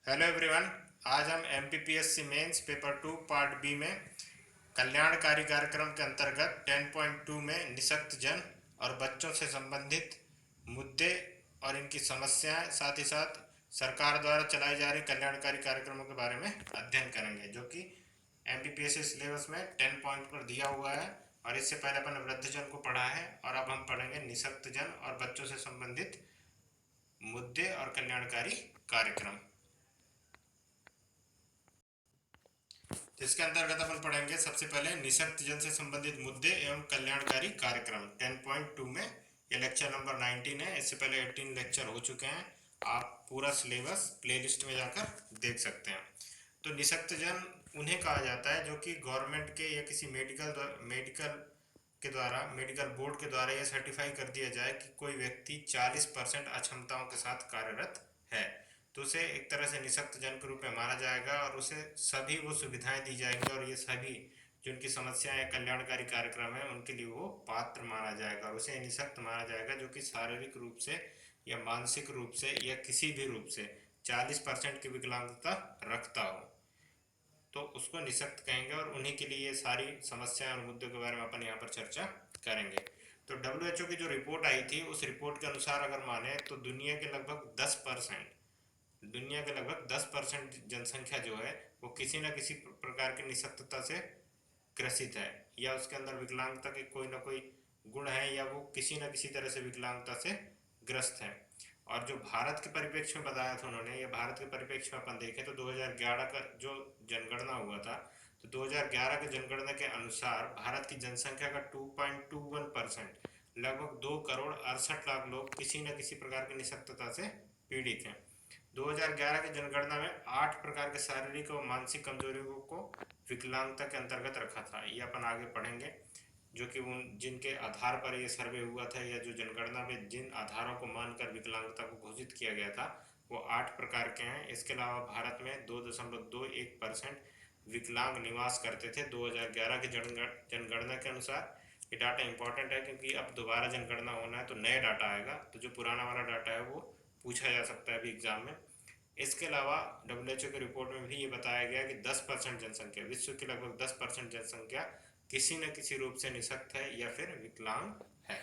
Hello everyone. आज हम MPPSC mains paper 2 part B में कल्याणकारी कार्यक्रम के अंतर्गत 10.2 में निःशक्त जन और बच्चों से संबंधित मुद्दे और इनकी समस्याएं, साथ ही साथ सरकार द्वारा चलाई जा रही कल्याणकारी कार्यक्रमों के बारे में अध्ययन करेंगे, जो कि एमपीपीएससी सिलेबस में 10 पॉइंट पर दिया हुआ है। और इससे पहले अपन वृद्धजन को पढ़ा है और अब हम पढ़ेंगे निःशक्त जन और बच्चों से संबंधित मुद्दे और कल्याणकारी कार्यक्रम। इसके अंतर्गत अपन पढ़ेंगे सबसे पहले निःशक्त जन से संबंधित मुद्दे एवं कल्याणकारी कार्यक्रम 10.2 में। ये लेक्चर नंबर 19 है। इससे पहले 18 लेक्चर हो चुके हैं। आप पूरा सिलेबस प्लेलिस्ट में जाकर देख सकते हैं। तो निःशक्त जन उन्हें कहा जाता है जो कि गवर्नमेंट के या किसी मेडिकल बोर्ड के द्वारा यह सर्टिफाई कर दिया जाए कि कोई व्यक्ति 40% अक्षमताओं के साथ कार्यरत है, तो उसे एक तरह से निःशक्त जन के रूप में माना जाएगा और उसे सभी वो सुविधाएं दी जाएंगी और ये सभी जो उनकी समस्याएं या कल्याणकारी कार्यक्रम है उनके लिए वो पात्र माना जाएगा और उसे निःशक्त माना जाएगा जो कि शारीरिक रूप से या मानसिक रूप से या किसी भी रूप से 40% की विकलांगता रखता हो, तो उसको निःशक्त कहेंगे। और उन्हीं के लिए ये सारी समस्याएं और मुद्दों के बारे में अपन यहाँ पर चर्चा करेंगे। तो डब्ल्यूएचओ की जो रिपोर्ट आई थी उस रिपोर्ट के अनुसार अगर माने तो दुनिया के लगभग 10% जनसंख्या जो है वो किसी न किसी प्रकार की निःशक्तता से ग्रसित है, या उसके अंदर विकलांगता के कोई ना कोई गुण है, या वो किसी न किसी तरह से विकलांगता से ग्रस्त है। और जो भारत के परिप्रेक्ष्य में बताया था उन्होंने, या भारत के परिप्रेक्ष्य में अपन देखें तो 2011 का जो जनगणना हुआ था, तो 2011 के जनगणना के अनुसार भारत की जनसंख्या का 2.21% लगभग 2 करोड़ 68 लाख लोग किसी न किसी प्रकार की निःशक्तता से पीड़ित हैं। 2011 की जनगणना में 8 प्रकार के शारीरिक और मानसिक कमजोरियों को विकलांगता के अंतर्गत रखा था। ये अपन आगे पढ़ेंगे, जो कि उन जिनके आधार पर ये सर्वे हुआ था या जो जनगणना में जिन आधारों को मानकर विकलांगता को घोषित किया गया था वो 8 प्रकार के हैं। इसके अलावा भारत में 2.21% विकलांग निवास करते थे 2011 की जनगणना के अनुसार। ये डाटा इंपॉर्टेंट है क्योंकि अब दोबारा जनगणना होना है तो नया डाटा आएगा, तो जो पुराना वाला डाटा है वो पूछा जा सकता है अभी एग्जाम में। इसके अलावा डब्ल्यूएचओ की रिपोर्ट में भी ये बताया गया कि 10% जनसंख्या, विश्व की लगभग 10% जनसंख्या किसी न किसी रूप से निःशक्त है या फिर विकलांग है।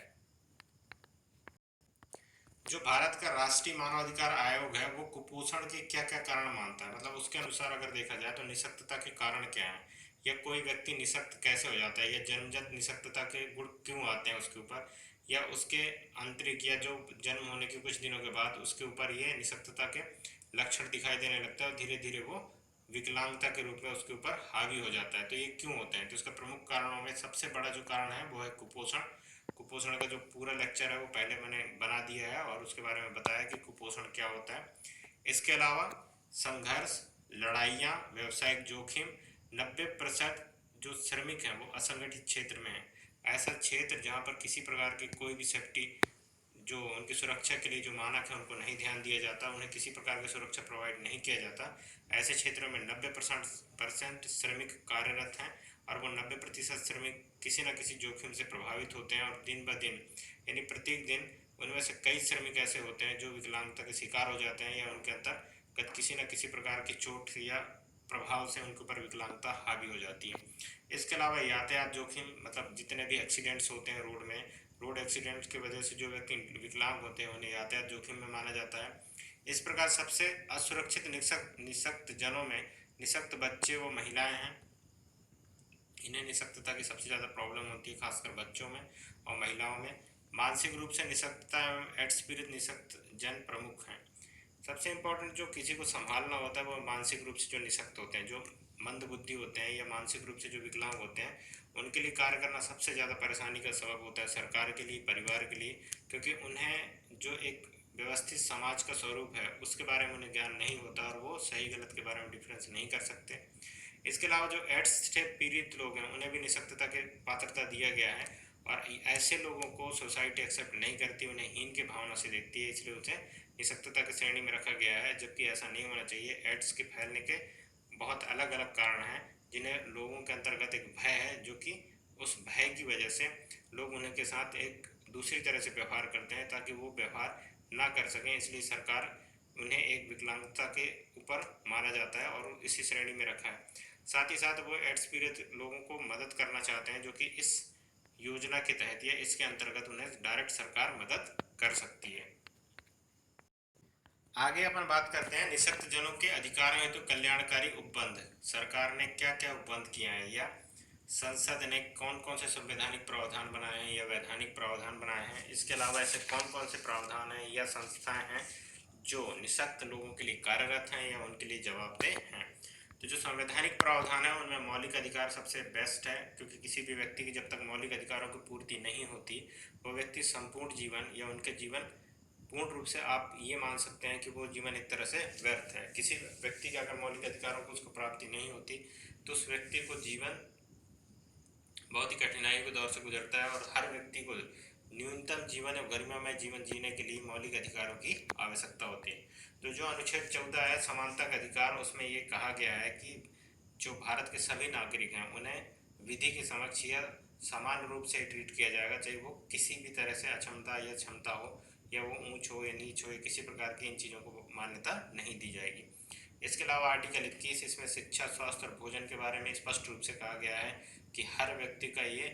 जो भारत का राष्ट्रीय मानवाधिकार आयोग है वो कुपोषण के क्या क्या कारण मानता है, मतलब उसके अनुसार अगर देखा जाए तो निःशक्तता के कारण क्या है, या कोई व्यक्ति निःशक्त कैसे हो जाता है, या जन्मजात निःशक्तता के गुण क्यों आते हैं उसके ऊपर, या उसके आंतरिक या जो जन्म होने के कुछ दिनों के बाद उसके ऊपर ये निःशक्तता के लक्षण दिखाई देने लगता है और धीरे धीरे वो विकलांगता के रूप में उसके ऊपर हावी हो जाता है। तो ये क्यों होते हैं, तो इसका प्रमुख कारणों में सबसे बड़ा जो कारण है वो है कुपोषण। कुपोषण का जो पूरा लेक्चर है वो पहले मैंने बना दिया है और उसके बारे में बताया कि कुपोषण क्या होता है। इसके अलावा संघर्ष, लड़ाइयाँ, व्यवसायिक जोखिम, 90% जो श्रमिक हैं वो असंगठित क्षेत्र में है। ऐसा क्षेत्र जहाँ पर किसी प्रकार की कोई भी सेफ्टी, जो उनकी सुरक्षा के लिए जो मानक है उनको नहीं ध्यान दिया जाता, उन्हें किसी प्रकार की सुरक्षा प्रोवाइड नहीं किया जाता, ऐसे क्षेत्रों में 90% श्रमिक कार्यरत हैं और वो 90% श्रमिक किसी न किसी जोखिम से प्रभावित होते हैं। और दिन ब दिन यानी प्रत्येक दिन उनमें से कई श्रमिक ऐसे होते हैं जो विकलांगता के शिकार हो जाते हैं या उनके अंतर्गत किसी न किसी प्रकार की चोट या प्रभाव से उनके ऊपर विकलांगता हावी हो जाती है। इसके अलावा यातायात जोखिम, मतलब जितने भी एक्सीडेंट्स होते हैं रोड में, रोड एक्सीडेंट्स की वजह से जो व्यक्ति विकलांग होते हैं उन्हें यातायात जोखिम में माना जाता है। इस प्रकार सबसे असुरक्षित निःशक्त जनों में निःशक्त बच्चे व महिलाएं हैं। इन्हें निःशक्तता की सबसे ज़्यादा प्रॉब्लम होती है, खासकर बच्चों में और महिलाओं में। मानसिक रूप से निःशक्तता एवं एडस्पिरिट निःशक्त जन प्रमुख हैं। सबसे इम्पोर्टेंट जो किसी को संभालना होता है वो मानसिक रूप से जो निःशक्त होते हैं, जो मंद बुद्धि होते हैं या मानसिक रूप से जो विकलांग होते हैं, उनके लिए कार्य करना सबसे ज़्यादा परेशानी का सबब होता है, सरकार के लिए, परिवार के लिए, क्योंकि उन्हें जो एक व्यवस्थित समाज का स्वरूप है उसके बारे में उन्हें ज्ञान नहीं होता और वो सही गलत के बारे में डिफरेंस नहीं कर सकते। इसके अलावा जो एड्स से पीड़ित लोग हैं उन्हें भी निःशक्तता के पात्रता दिया गया है और ऐसे लोगों को सोसाइटी एक्सेप्ट नहीं करती, उन्हें हीन की भावना से देखती है, इसलिए उसे निःशक्तता की श्रेणी में रखा गया है, जबकि ऐसा नहीं होना चाहिए। एड्स के फैलने के बहुत अलग अलग कारण हैं जिन्हें लोगों के अंतर्गत एक भय है, जो कि उस भय की वजह से लोग उन्हें के साथ एक दूसरी तरह से व्यवहार करते हैं ताकि वो व्यवहार ना कर सकें। इसलिए सरकार उन्हें एक विकलांगता के ऊपर माना जाता है और इसी श्रेणी में रखा है। साथ ही साथ वो एड्स पीड़ित लोगों को मदद करना चाहते हैं, जो कि इस योजना के तहत या इसके अंतर्गत उन्हें डायरेक्ट सरकार मदद कर सकती है। आगे अपन बात करते हैं निःशक्त जनों के अधिकारों हेतु कल्याणकारी उपबंध। सरकार ने क्या क्या उपबंध किए हैं या संसद ने कौन कौन से संवैधानिक प्रावधान बनाए हैं या वैधानिक प्रावधान बनाए हैं। इसके अलावा ऐसे कौन कौन से प्रावधान हैं या संस्थाएं हैं जो निःशक्त लोगों के लिए कार्यरत हैं या उनके लिए जवाबदेह हैं। तो जो संवैधानिक प्रावधान है उनमें मौलिक अधिकार सबसे बेस्ट है, क्योंकि किसी भी व्यक्ति की जब तक मौलिक अधिकारों की पूर्ति नहीं होती वो व्यक्ति संपूर्ण जीवन या उनके जीवन पूर्ण रूप से आप ये मान सकते हैं कि वो जीवन एक तरह से व्यर्थ है। किसी व्यक्ति के अगर मौलिक अधिकारों को उसको प्राप्ति नहीं होती तो उस व्यक्ति को जीवन बहुत ही कठिनाई के दौर से गुजरता है और हर व्यक्ति को न्यूनतम जीवन और गरिमामय जीवन जीने के लिए मौलिक अधिकारों की आवश्यकता होती है। तो जो अनुच्छेद 14 है समानता का अधिकार, उसमें ये कहा गया है कि जो भारत के सभी नागरिक हैं उन्हें विधि के समक्ष या समान रूप से ट्रीट किया जाएगा, चाहे वो किसी भी तरह से अक्षमता या क्षमता हो या वो ऊंच हो या नीच हो या किसी प्रकार की इन चीज़ों को मान्यता नहीं दी जाएगी। इसके अलावा आर्टिकल 21 इसमें शिक्षा, स्वास्थ्य और भोजन के बारे में स्पष्ट रूप से कहा गया है कि हर व्यक्ति का ये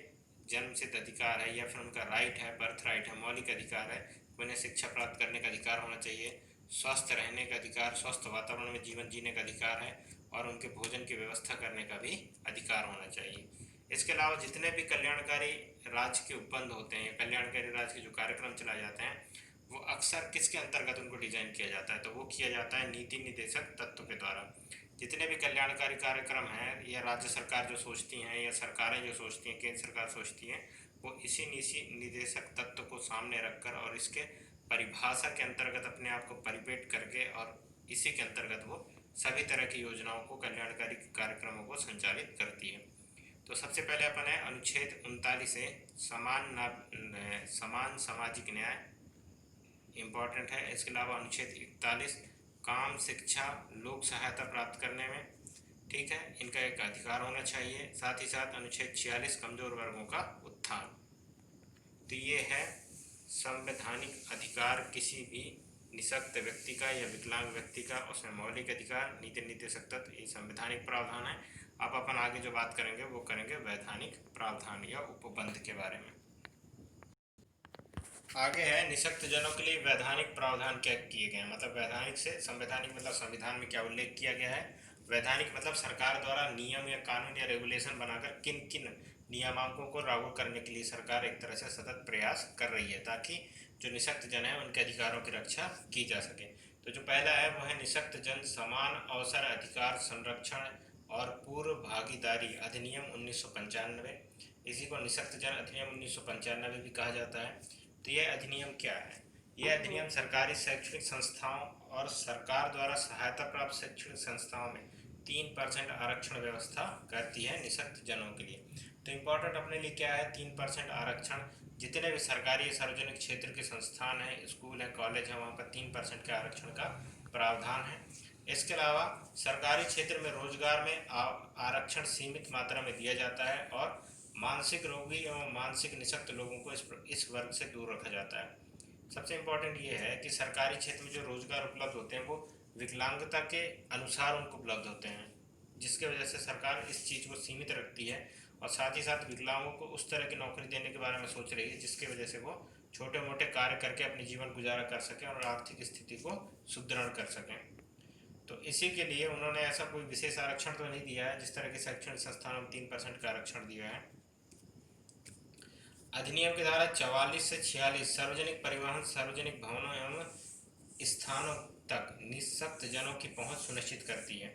जन्म सिद्ध अधिकार है या फिर उनका राइट है, बर्थ राइट है, मौलिक अधिकार है, उन्हें शिक्षा प्राप्त करने का अधिकार होना चाहिए, स्वस्थ रहने का अधिकार, स्वस्थ वातावरण में जीवन जीने का अधिकार है और उनके भोजन की व्यवस्था करने का भी अधिकार होना चाहिए। इसके अलावा जितने भी कल्याणकारी राज्य के उपबंध होते हैं या कल्याणकारी राज्य के जो कार्यक्रम चलाए जाते हैं वो अक्सर किसके अंतर्गत उनको डिजाइन किया जाता है, तो वो किया जाता है नीति निर्देशक तत्व के द्वारा। जितने भी कल्याणकारी कार्यक्रम हैं या राज्य सरकार जो सोचती हैं या सरकारें जो सोचती हैं, केंद्र सरकार सोचती हैं, वो इसी नीति निर्देशक तत्व को सामने रखकर और इसके परिभाषा के अंतर्गत अपने आप को परिपेट करके और इसी के अंतर्गत वो सभी तरह की योजनाओं को, कल्याणकारी कार्यक्रमों को संचालित करती है। तो सबसे पहले अपन है अनुच्छेद 39 से समान सामाजिक न्याय इम्पॉर्टेंट है। इसके अलावा अनुच्छेद 41 काम, शिक्षा, लोक सहायता प्राप्त करने में, ठीक है, इनका एक अधिकार होना चाहिए। साथ ही साथ अनुच्छेद 46 कमजोर वर्गों का उत्थान। तो ये है संवैधानिक अधिकार किसी भी निःशक्त व्यक्ति का या विकलांग व्यक्ति का, उसमें मौलिक अधिकार, नीति निर्देशक तत्व, ये संवैधानिक प्रावधान है। अब अपन आगे जो बात करेंगे वो करेंगे वैधानिक प्रावधान या उपबंध के बारे में। आगे है निःशक्त जनों के लिए वैधानिक प्रावधान क्या किए गए हैं। मतलब वैधानिक से संवैधानिक मतलब संविधान में क्या उल्लेख किया गया है। वैधानिक मतलब सरकार द्वारा नियम या कानून या रेगुलेशन बनाकर किन किन नियामकों को लागू करने के लिए सरकार एक तरह से सतत प्रयास कर रही है ताकि जो निःशक्त जन है उनके अधिकारों की रक्षा की जा सके। तो जो पहला है वो है निःशक्त जन समान अवसर अधिकार संरक्षण और पूर्व भागीदारी अधिनियम 1995। इसी को निःशक्त जन अधिनियम 1995 भी कहा जाता है। तो यह अधिनियम क्या है। यह अधिनियम सरकारी शैक्षणिक संस्थाओं और सरकार द्वारा सहायता प्राप्त शैक्षणिक संस्थाओं में 3% आरक्षण व्यवस्था करती है निःशक्त जनों के लिए। तो इम्पोर्टेंट अपने लिए क्या है, 3% आरक्षण। जितने भी सरकारी सार्वजनिक क्षेत्र के संस्थान हैं, स्कूल हैं, कॉलेज हैं, वहाँ पर 3% के आरक्षण का प्रावधान है। इसके अलावा सरकारी क्षेत्र में रोजगार में आरक्षण सीमित मात्रा में दिया जाता है और मानसिक रोगी एवं मानसिक निःशक्त लोगों को इस वर्ग से दूर रखा जाता है। सबसे इम्पोर्टेंट ये है कि सरकारी क्षेत्र में जो रोजगार उपलब्ध होते हैं वो विकलांगता के अनुसार उनको उपलब्ध होते हैं, जिसके वजह से सरकार इस चीज़ को सीमित रखती है और साथ ही साथ विकलांगों को उस तरह की नौकरी देने के बारे में सोच रही है जिसकी वजह से वो छोटे मोटे कार्य करके अपनी जीवन गुजारा कर सकें और आर्थिक स्थिति को सुदृढ़ कर सकें। तो इसी के लिए उन्होंने ऐसा कोई विशेष आरक्षण तो नहीं दिया है जिस तरह के शैक्षणिक संस्थानों में 3% का आरक्षण दिया है। अधिनियम की धारा 44 से 46 सार्वजनिक परिवहन, सार्वजनिक भवनों एवं स्थानों तक निःशक्त जनों की पहुंच सुनिश्चित करती है।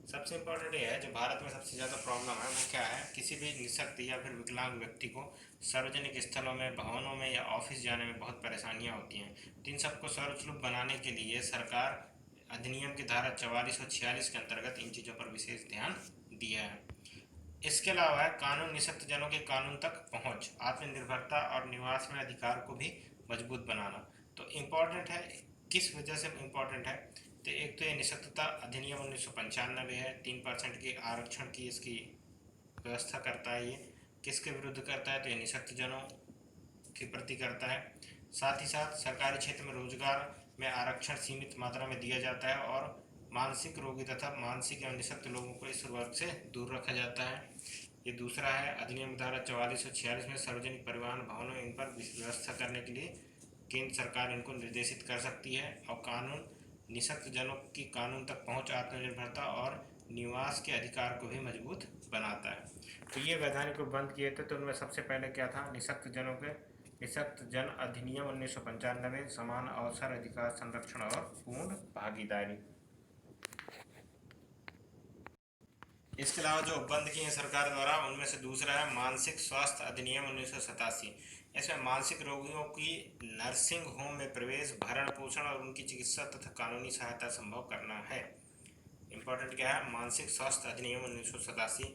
सबसे इम्पोर्टेंट ये है, जो भारत में सबसे ज़्यादा प्रॉब्लम है वो क्या है, किसी भी निःशक्त या फिर विकलांग व्यक्ति को सार्वजनिक स्थलों में, भवनों में या ऑफिस जाने में बहुत परेशानियाँ होती हैं। तो इन सबको सर्वसुलभ बनाने के लिए सरकार अधिनियम की धारा 44 और 46 के अंतर्गत इन चीज़ों पर विशेष ध्यान दिया है। इसके अलावा है कानून निःशक्त जनों के कानून तक पहुंच, आत्मनिर्भरता और निवास में अधिकार को भी मजबूत बनाना। तो इम्पोर्टेंट है, किस वजह से इम्पोर्टेंट है, तो एक तो ये निःशक्तता अधिनियम 1995 है, 3% के आरक्षण की इसकी व्यवस्था करता है। ये किसके विरुद्ध करता है, तो ये निःशक्त जनों के प्रति करता है। साथ ही साथ सरकारी क्षेत्र में रोजगार में आरक्षण सीमित मात्रा में दिया जाता है और मानसिक रोगी तथा मानसिक एवं निःशक्त लोगों को इस वर्ग से दूर रखा जाता है। ये दूसरा है, अधिनियम धारा 44 और 46 में सार्वजनिक परिवहन भवनों इन पर व्यवस्था करने के लिए केंद्र सरकार इनको निर्देशित कर सकती है। और कानून निःशक्त जनों की कानून तक पहुंच, आत्मनिर्भरता और निवास के अधिकार को भी मजबूत बनाता है। तो ये वैधानिक उपबंध किए थे। तो उनमें सबसे पहले क्या था, निःशक्त जन अधिनियम 1995, समान अवसर अधिकार संरक्षण और पूर्ण भागीदारी। इसके अलावा जो उपबंध किए हैं सरकार द्वारा, उनमें से दूसरा है मानसिक स्वास्थ्य अधिनियम 1987। इसमें मानसिक रोगियों की नर्सिंग होम में प्रवेश, भरण पोषण और उनकी चिकित्सा तथा कानूनी सहायता संभव करना है। इंपॉर्टेंट क्या है, मानसिक स्वास्थ्य अधिनियम 1987।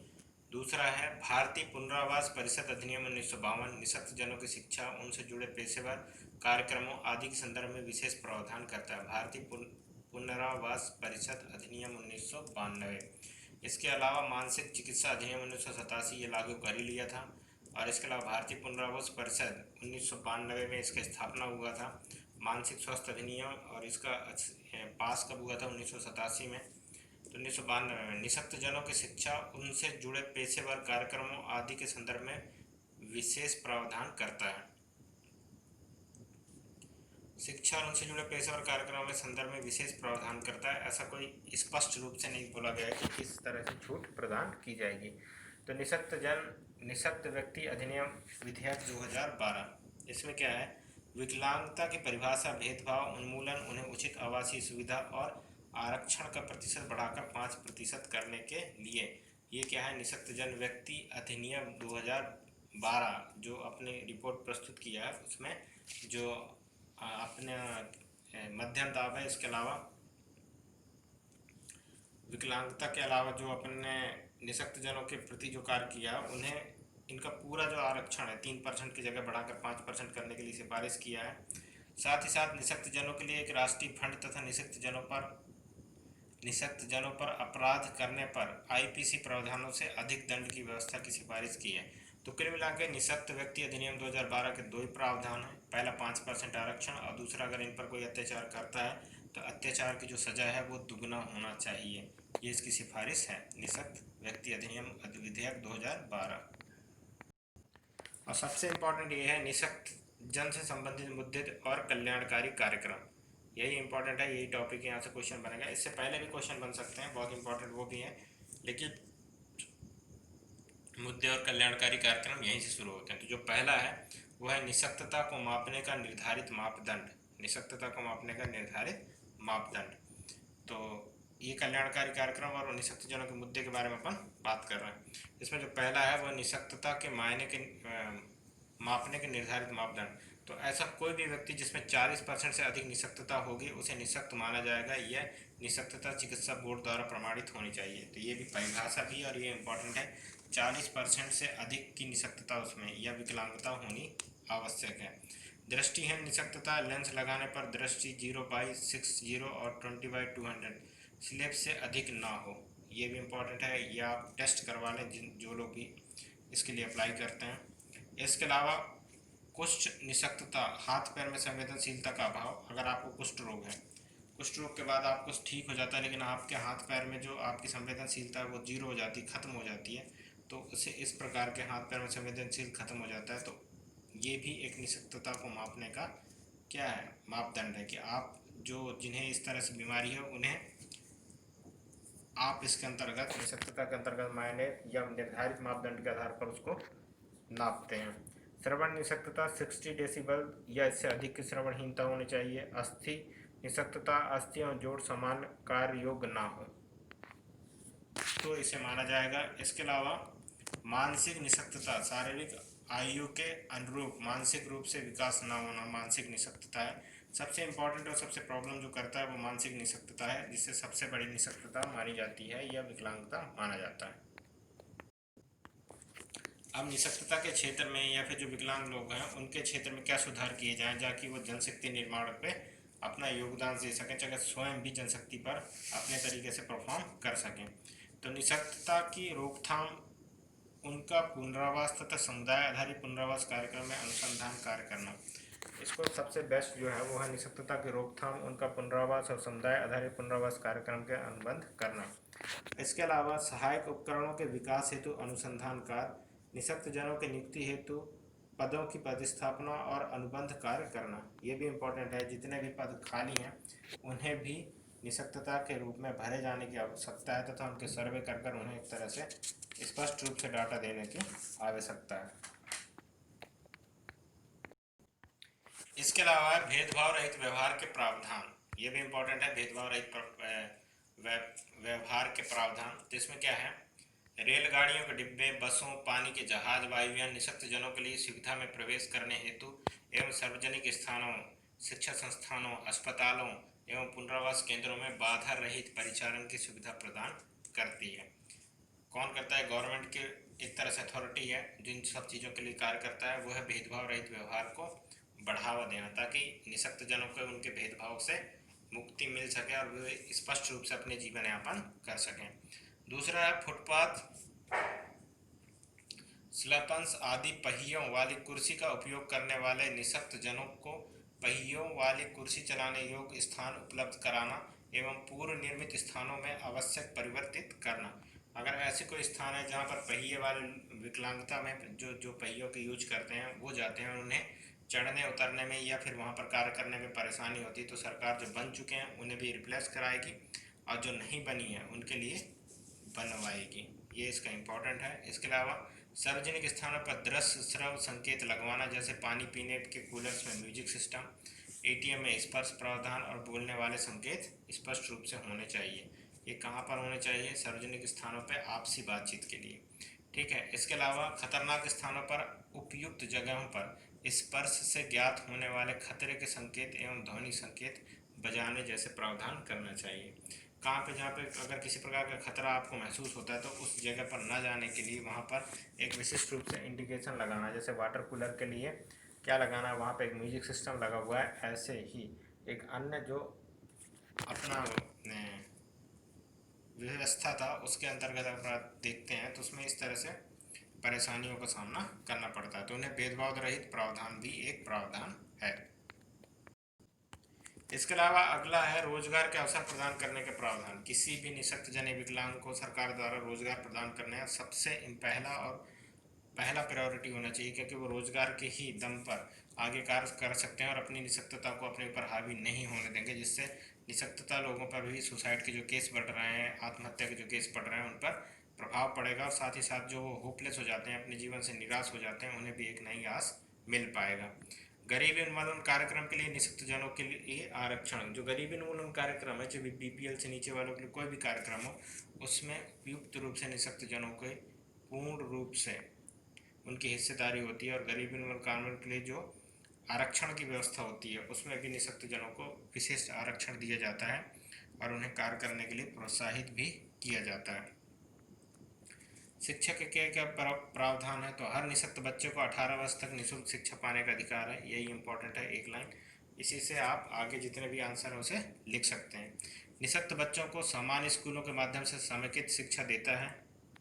दूसरा है भारतीय पुनरावास परिषद अधिनियम 1952, निःशक्त जनों की शिक्षा, उनसे जुड़े पेशेवर कार्यक्रमों आदि के संदर्भ में विशेष प्रावधान करता है। भारतीय पुनरावास परिषद अधिनियम 1992। इसके अलावा मानसिक चिकित्सा अधिनियम 1987 ये लागू कर ही लिया था। और इसके अलावा भारतीय पुनरावास परिषद 1992 में इसका स्थापना हुआ था। मानसिक स्वास्थ्य अधिनियम और इसका पास कब हुआ था, 1987 में। तो 1992 में निःशक्त जनों की शिक्षा, उनसे जुड़े पेशेवर कार्यक्रमों आदि के संदर्भ में विशेष प्रावधान करता है। शिक्षा और उनसे जुड़े पेशेवर कार्यक्रमों में संदर्भ में विशेष प्रावधान करता है। ऐसा कोई स्पष्ट रूप से नहीं बोला गया है कि किस तरह से छूट प्रदान की जाएगी। तो निःशक्त व्यक्ति अधिनियम विधेयक 2012, इसमें क्या है, विकलांगता की परिभाषा, भेदभाव उन्मूलन, उन्हें उचित आवासीय सुविधा और आरक्षण का प्रतिशत बढ़ाकर 5% करने के लिए। ये क्या है, निःशक्त जन व्यक्ति अधिनियम 2012 जो अपनी रिपोर्ट प्रस्तुत किया है, उसमें जो अपने मध्यम दाब है। इसके अलावा विकलांगता के अलावा जो अपने निःशक्त जनों के प्रति जो कार्य किया, उन्हें इनका पूरा जो आरक्षण है 3% की जगह बढ़ाकर 5% करने के लिए सिफारिश किया है। साथ ही साथ निःशक्त जनों के लिए एक राष्ट्रीय फंड तथा निःशक्त जनों पर अपराध करने पर आईपीसी प्रावधानों से अधिक दंड की व्यवस्था की सिफारिश की है। तो कुल मिला के निःशक्त व्यक्ति अधिनियम 2012 के दो ही प्रावधान है। पहला 5% आरक्षण और दूसरा अगर इन पर कोई अत्याचार करता है तो अत्याचार की जो सजा है वो दुगना होना चाहिए। ये इसकी सिफारिश है, निःशक्त व्यक्ति अधिनियम विधेयक 2012। और सबसे इम्पोर्टेंट ये है, निःशक्त जन से संबंधित मुद्दे और कल्याणकारी कार्यक्रम। यही इंपॉर्टेंट है, यही टॉपिक यहाँ से क्वेश्चन बनेगा। इससे पहले भी क्वेश्चन बन सकते हैं, बहुत इंपॉर्टेंट वो भी है, लेकिन मुद्दे और कल्याणकारी कार्यक्रम यहीं से शुरू होते हैं। तो जो पहला है वो है निःशक्तता को मापने का निर्धारित मापदंड। निःशक्तता को मापने का निर्धारित मापदंड। तो ये कल्याणकारी कार्यक्रम और निःशक्त जनों के मुद्दे के बारे में अपन बात कर रहे हैं। इसमें जो पहला है वह निःशक्तता के मापने के निर्धारित मापदंड। तो ऐसा कोई भी व्यक्ति जिसमें 40% से अधिक निःशक्तता होगी उसे निःशक्त माना जाएगा। यह निःशक्तता चिकित्सा बोर्ड द्वारा प्रमाणित होनी चाहिए। तो ये भी परिभाषा भी और ये इम्पोर्टेंट है, 40% से अधिक की निःशक्तता उसमें या विकलांगता होनी आवश्यक है। दृष्टिहीन निःशक्तता, लेंस लगाने पर दृष्टि 0/60 और 20/200 स्लेब से अधिक ना हो। ये भी इम्पोर्टेंट है, या आप टेस्ट करवा लें जो लोग भी इसके लिए अप्लाई करते हैं। इसके अलावा कुष्ठ निःशक्तता, हाथ पैर में संवेदनशीलता का अभाव। अगर आपको कुष्ठ रोग है, कुष्ठ रोग के बाद आपको ठीक हो जाता है, लेकिन आपके हाथ पैर में जो आपकी संवेदनशीलता है वो जीरो हो जाती है, खत्म हो जाती है, तो उसे इस प्रकार के हाथ पैर में संवेदनशील खत्म हो जाता है। तो ये भी एक निःशक्तता को मापने का क्या है, मापदंड है कि आप जो जिन्हें इस तरह से बीमारी है उन्हें आप इसके अंतर्गत निःशक्तता के अंतर्गत मायने या निर्धारित मापदंड के आधार पर उसको नापते हैं। श्रवण निःशक्तता 60 डेसिबल या इससे अधिक की श्रवणहीनता होनी चाहिए। अस्थि निःशक्तता, अस्थि और जोड़ समान कार्य योग्य ना हो तो इसे माना जाएगा। इसके अलावा मानसिक निःशक्तता, शारीरिक आयु के अनुरूप मानसिक रूप से विकास ना होना मानसिक निःशक्तता है। सबसे इम्पोर्टेंट और सबसे प्रॉब्लम जो करता है वो मानसिक निःशक्तता है, जिससे सबसे बड़ी निःशक्तता मानी जाती है या विकलांगता माना जाता है। अब निःशक्तता के क्षेत्र में या फिर जो विकलांग लोग हैं उनके क्षेत्र में क्या सुधार किए जाएं ताकि वो जनशक्ति निर्माण पे अपना योगदान दे सकें, चाहे स्वयं भी जनशक्ति पर अपने तरीके से परफॉर्म कर सकें। तो निःशक्तता की रोकथाम, उनका पुनरावास तथा समुदाय आधारित पुनरावास कार्यक्रम में अनुसंधान कार्य करना। इसको सबसे बेस्ट जो है वो है निःशक्तता की रोकथाम, उनका पुनरावास और समुदाय आधारित पुनरावास कार्यक्रम के अनुबंध करना। इसके अलावा सहायक उपकरणों के विकास हेतु अनुसंधान कार्य, निःशक्त जनों की नियुक्ति हेतु पदों की प्रतिस्थापना और अनुबंध कार्य करना। ये भी इम्पोर्टेंट है, जितने भी पद खाली हैं उन्हें भी निःशक्तता के रूप में भरे जाने की आवश्यकता है तथा उनके सर्वे कर उन्हें एक तरह से स्पष्ट रूप से डाटा देने की आवश्यकता है। इसके अलावा भेदभाव रहित व्यवहार के प्रावधान, ये भी इम्पोर्टेंट है, भेदभाव रहित व्यवहार के प्रावधान। तो इसमें क्या है, रेलगाड़ियों के डिब्बे, बसों, पानी के जहाज, वायुयान निःशक्त जनों के लिए सुविधा में प्रवेश करने हेतु एवं सार्वजनिक स्थानों, शिक्षा संस्थानों, अस्पतालों एवं पुनरावास केंद्रों में बाधा रहित परिचालन की सुविधा प्रदान करती है। कौन करता है? गवर्नमेंट की एक तरह से अथॉरिटी है जो इन सब चीज़ों के लिए कार्य करता है, वो है भेदभाव रहित व्यवहार को बढ़ावा देना, ताकि निःशक्त जनों को उनके भेदभाव से मुक्ति मिल सके और वे स्पष्ट रूप से अपने जीवन यापन कर सकें। दूसरा है फुटपाथ, स्लैपन्स आदि पहियों वाली कुर्सी का उपयोग करने वाले निःशक्त जनों को पहियों वाली कुर्सी चलाने योग्य स्थान उपलब्ध कराना एवं पूर्व निर्मित स्थानों में आवश्यक परिवर्तित करना। अगर ऐसे कोई स्थान है जहाँ पर पहिए वाले विकलांगता में जो पहियों के यूज करते हैं वो जाते हैं और उन्हें चढ़ने उतरने में या फिर वहाँ पर कार्य करने में परेशानी होती है, तो सरकार जो बन चुके हैं उन्हें भी रिप्लेस कराएगी और जो नहीं बनी है उनके लिए बनवाएगी। ये इसका इम्पोर्टेंट है। इसके अलावा सार्वजनिक स्थानों पर दृश्य श्रव्य संकेत लगवाना, जैसे पानी पीने के कूलर्स में म्यूजिक सिस्टम, एटीएम में स्पर्श प्रावधान और बोलने वाले संकेत स्पष्ट रूप से होने चाहिए। ये कहाँ पर होने चाहिए? सार्वजनिक स्थानों पर आपसी बातचीत के लिए। ठीक है। इसके अलावा खतरनाक स्थानों पर उपयुक्त जगहों पर स्पर्श से ज्ञात होने वाले खतरे के संकेत एवं ध्वनि संकेत बजाने जैसे प्रावधान करना चाहिए। कहाँ पे? जहाँ पे अगर किसी प्रकार का खतरा आपको महसूस होता है तो उस जगह पर न जाने के लिए वहाँ पर एक विशिष्ट रूप से इंडिकेशन लगाना, जैसे वाटर कूलर के लिए क्या लगाना है, वहाँ पे एक म्यूजिक सिस्टम लगा हुआ है। ऐसे ही एक अन्य जो अपना व्यवस्था था उसके अंतर्गत अगर देखते हैं तो उसमें इस तरह से परेशानियों का सामना करना पड़ता है, तो उन्हें भेदभाव रहित प्रावधान भी एक प्रावधान है। इसके अलावा अगला है रोजगार के अवसर प्रदान करने के प्रावधान। किसी भी निःशक्त जन विकलांग को सरकार द्वारा रोजगार प्रदान करने का सबसे पहला प्रायोरिटी होना चाहिए, क्योंकि वो रोजगार के ही दम पर आगे कार्य कर सकते हैं और अपनी निःशक्तता को अपने ऊपर हावी नहीं होने देंगे, जिससे निःशक्तता लोगों पर भी सुसाइड के जो केस बढ़ रहे हैं, आत्महत्या के जो केस बढ़ रहे हैं, उन पर प्रभाव पड़ेगा और साथ ही साथ जो होपलेस हो जाते हैं, अपने जीवन से निराश हो जाते हैं, उन्हें भी एक नई आस मिल पाएगा। गरीबी उन्मूलन कार्यक्रम के लिए निःशक्त जनों के लिए आरक्षण, जो गरीबी उन्मूलन कार्यक्रम है, जो बीपीएल से नीचे वालों के लिए कोई भी कार्यक्रम हो, उसमें उपयुक्त रूप से निःशक्त जनों को पूर्ण रूप से उनकी हिस्सेदारी होती है और गरीबी उन्मूलन कार्यक्रम के लिए जो आरक्षण की व्यवस्था होती है उसमें भी निःशक्त जनों को विशेष आरक्षण दिया जाता है और उन्हें कार्य करने के लिए प्रोत्साहित भी किया जाता है। शिक्षा के क्या क्या प्रावधान है? तो हर निःशक्त बच्चे को 18 वर्ष तक निःशुल्क शिक्षा पाने का अधिकार है। यही इंपॉर्टेंट है, एक लाइन। इसी से आप आगे जितने भी आंसर हैं उसे लिख सकते हैं। निःशक्त बच्चों को सामान्य स्कूलों के माध्यम से समेकित शिक्षा देता है,